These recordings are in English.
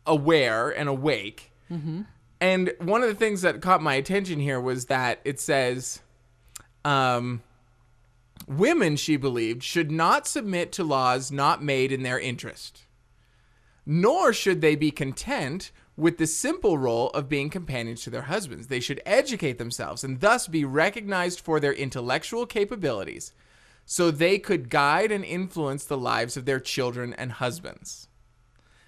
aware and awake. Mm-hmm. And one of the things that caught my attention here was that it says, women, she believed, should not submit to laws not made in their interest, nor should they be content with the simple role of being companions to their husbands. They should educate themselves and thus be recognized for their intellectual capabilities so they could guide and influence the lives of their children and husbands.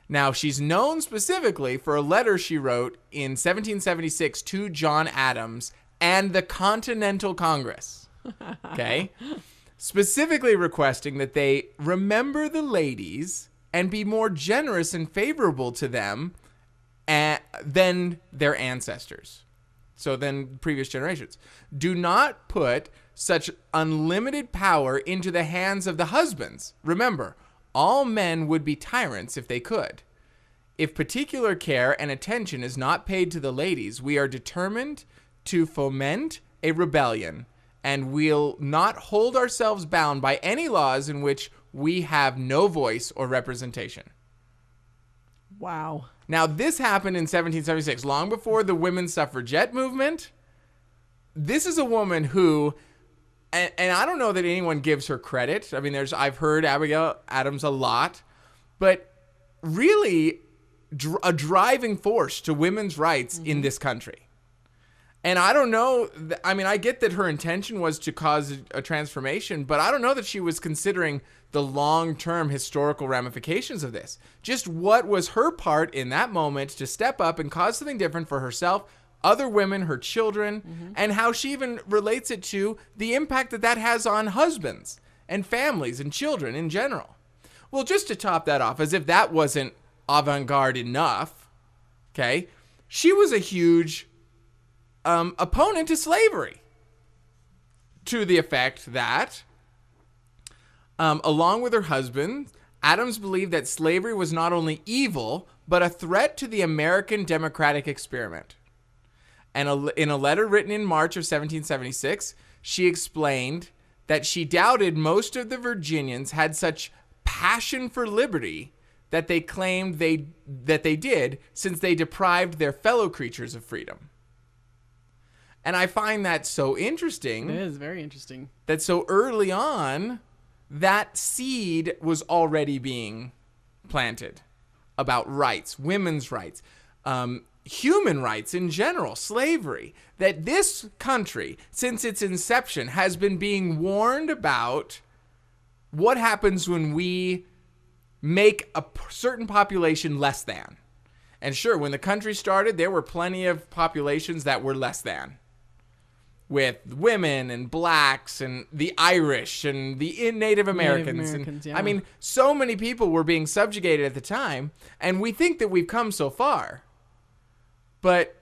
Now, she's known specifically for a letter she wrote in 1776 to John Adams and the Continental Congress, okay? Specifically requesting that they remember the ladies and be more generous and favorable to them than their ancestors. So than previous generations. Do not put such unlimited power into the hands of the husbands. Remember, all men would be tyrants if they could. If particular care and attention is not paid to the ladies, we are determined to foment a rebellion, and we'll not hold ourselves bound by any laws in which we have no voice or representation. Wow. Now, this happened in 1776, long before the women's suffragette movement. This is a woman who, and I don't know that anyone gives her credit. I mean, I've heard Abigail Adams a lot, but really a driving force to women's rights in this country. And I don't know, I mean, I get that her intention was to cause a transformation, but I don't know that she was considering the long-term historical ramifications of this. Just what was her part in that moment to step up and cause something different for herself, other women, her children, and how she even relates it to the impact that that has on husbands and families and children in general. Well, just to top that off, as if that wasn't avant-garde enough, okay, she was a huge opponent to slavery, to the effect that, along with her husband, Adams believed that slavery was not only evil, but a threat to the American democratic experiment. And in a letter written in March of 1776, she explained that she doubted most of the Virginians had such passion for liberty that they claimed that they did, since they deprived their fellow creatures of freedom. And I find that so interesting. It is very interesting. That so early on, that seed was already being planted about rights, women's rights, human rights in general, slavery. That this country, since its inception, has been being warned about what happens when we make a certain population less than. And sure, when the country started, there were plenty of populations that were less than, with women and blacks and the Irish and the Native Americans. Yeah. I mean, so many people were being subjugated at the time, and we think that we've come so far. But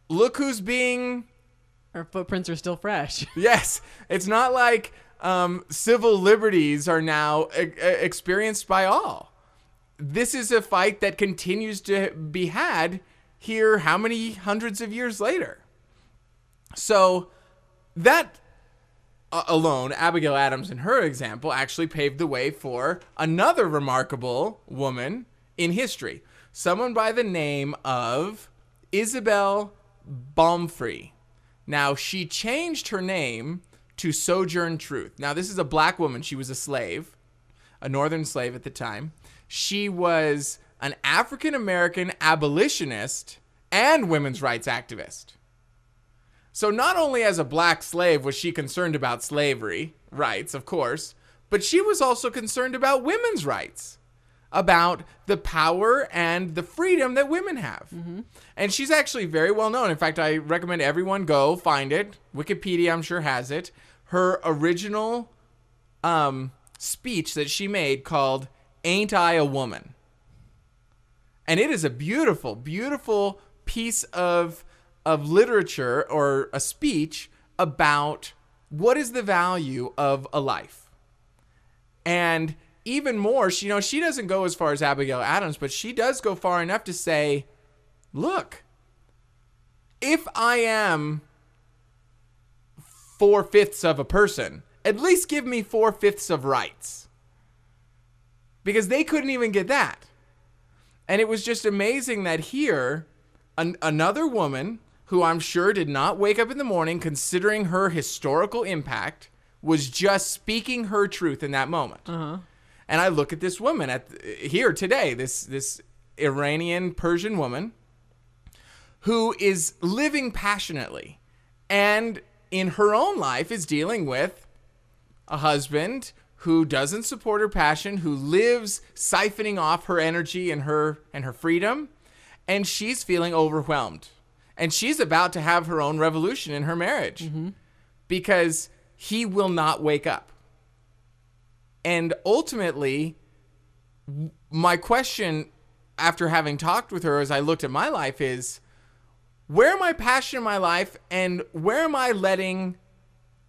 look who's being... Our footprints are still fresh. Yes. It's not like civil liberties are now experienced by all. This is a fight that continues to be had here how many hundreds of years later? So that alone, Abigail Adams in her example, actually paved the way for another remarkable woman in history. Someone by the name of Isabel Baumfree. Now, she changed her name to Sojourn Truth. Now, this is a black woman. She was a slave, a northern slave at the time. She was an African-American abolitionist and women's rights activist. So not only as a black slave was she concerned about slavery rights, of course, but she was also concerned about women's rights, about the power and the freedom that women have. Mm-hmm. And she's actually very well known. In fact, I recommend everyone go find it. Wikipedia, I'm sure, has it. Her original speech that she made called "Ain't I a Woman?" And it is a beautiful, beautiful piece of literature, or a speech about what is the value of a life. And even more, she doesn't go as far as Abigail Adams, but she does go far enough to say, look, if I am 4/5 of a person, at least give me 4/5 of rights. Because they couldn't even get that. And it was just amazing that here, another woman who I'm sure did not wake up in the morning considering her historical impact was just speaking her truth in that moment. Uh-huh. And I look at this woman here today, this Iranian Persian woman who is living passionately and in her own life is dealing with a husband who doesn't support her passion, who lives siphoning off her energy and her freedom, and she's feeling overwhelmed. And she's about to have her own revolution in her marriage because he will not wake up. And ultimately, my question after having talked with her as I looked at my life is, where am I passionate in my life, and where am I letting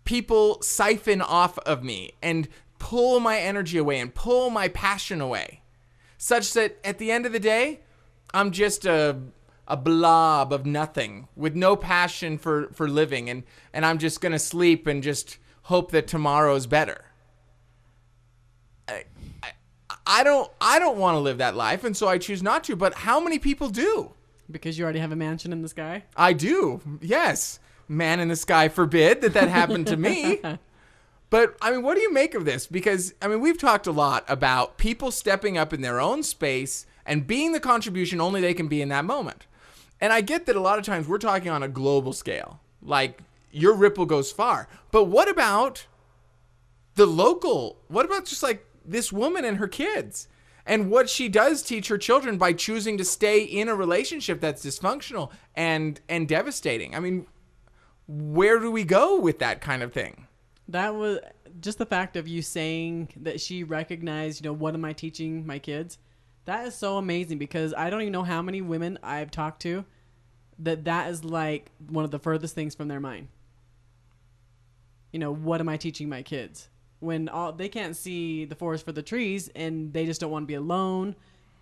people siphon off of me and pull my energy away and pull my passion away, such that at the end of the day, I'm just a blob of nothing with no passion for living, and I'm just going to sleep and just hope that tomorrow's better. I don't want to live that life, and so I choose not to, but how many people do? Because you already have a mansion in the sky? I do, yes. Man in the sky forbid that happened to me. But, I mean, what do you make of this? Because, I mean, we've talked a lot about people stepping up in their own space and being the contribution only they can be in that moment. And I get that a lot of times we're talking on a global scale. Like, your ripple goes far. But what about the local? What about just like this woman and her kids? And what she does teach her children by choosing to stay in a relationship that's dysfunctional and devastating. I mean, where do we go with that kind of thing? That was just the fact of you saying that she recognized, what am I teaching my kids? That is so amazing, because I don't even know how many women I've talked to that is like one of the furthest things from their mind. What am I teaching my kids? When they can't see the forest for the trees, and they just don't want to be alone,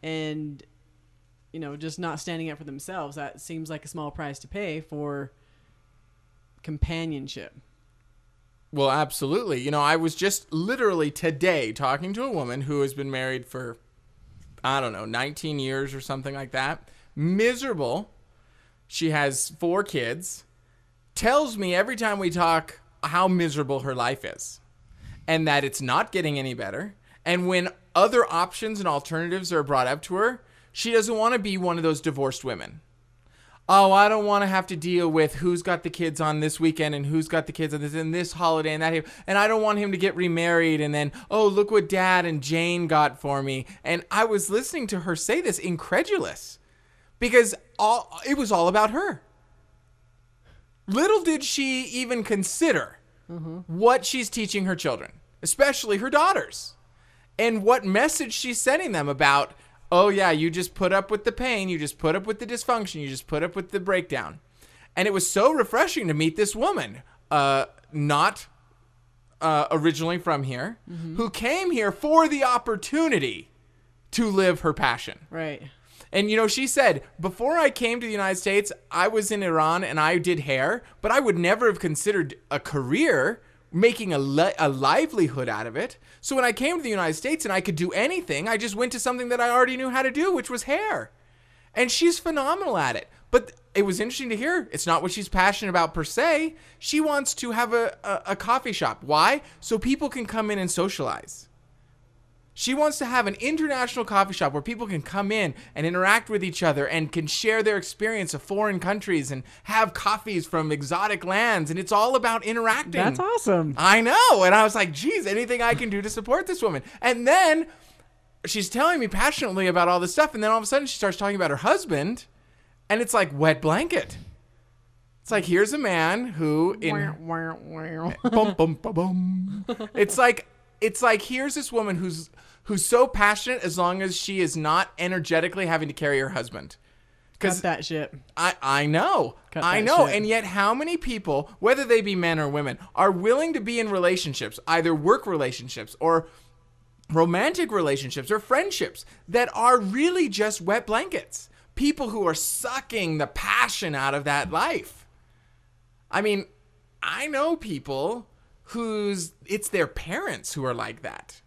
and just not standing up for themselves. That seems like a small price to pay for companionship. Well, absolutely. I was just literally today talking to a woman who has been married for, 19 years or something like that. Miserable. She has 4 kids. Tells me every time we talk how miserable her life is. And that it's not getting any better. And when other options and alternatives are brought up to her, she doesn't want to be one of those divorced women. Oh, I don't want to have to deal with who's got the kids on this weekend and who's got the kids on this holiday and that. And I don't want him to get remarried. And then, oh, look what Dad and Jane got for me. And I was listening to her say this, incredulous, because it was all about her. Little did she even consider what she's teaching her children, especially her daughters, and what message she's sending them about, oh yeah, you just put up with the pain, you just put up with the dysfunction, you just put up with the breakdown. And it was so refreshing to meet this woman, not originally from here, who came here for the opportunity to live her passion. Right. And, she said, before I came to the United States, I was in Iran and I did hair, but I would never have considered a career, making a livelihood out of it. So when I came to the United States and I could do anything, I just went to something that I already knew how to do, which was hair. And she's phenomenal at it. But it was interesting to hear. It's not what she's passionate about per se. She wants to have a coffee shop. Why? So people can come in and socialize. She wants to have an international coffee shop where people can come in and interact with each other and can share their experience of foreign countries and have coffees from exotic lands. And it's all about interacting. That's awesome. I know. And I was like, geez, anything I can do to support this woman. And then she's telling me passionately about all this stuff. And then all of a sudden she starts talking about her husband. And it's like wet blanket. It's like, here's a man who bum, bum, bum, bum. It's like here's this woman who's so passionate as long as she is not energetically having to carry her husband. Cut that shit. I know. I know. Shit. And yet how many people, whether they be men or women, are willing to be in relationships, either work relationships or romantic relationships or friendships, that are really just wet blankets. People who are sucking the passion out of that life. I mean, I know people it's their parents who are like that.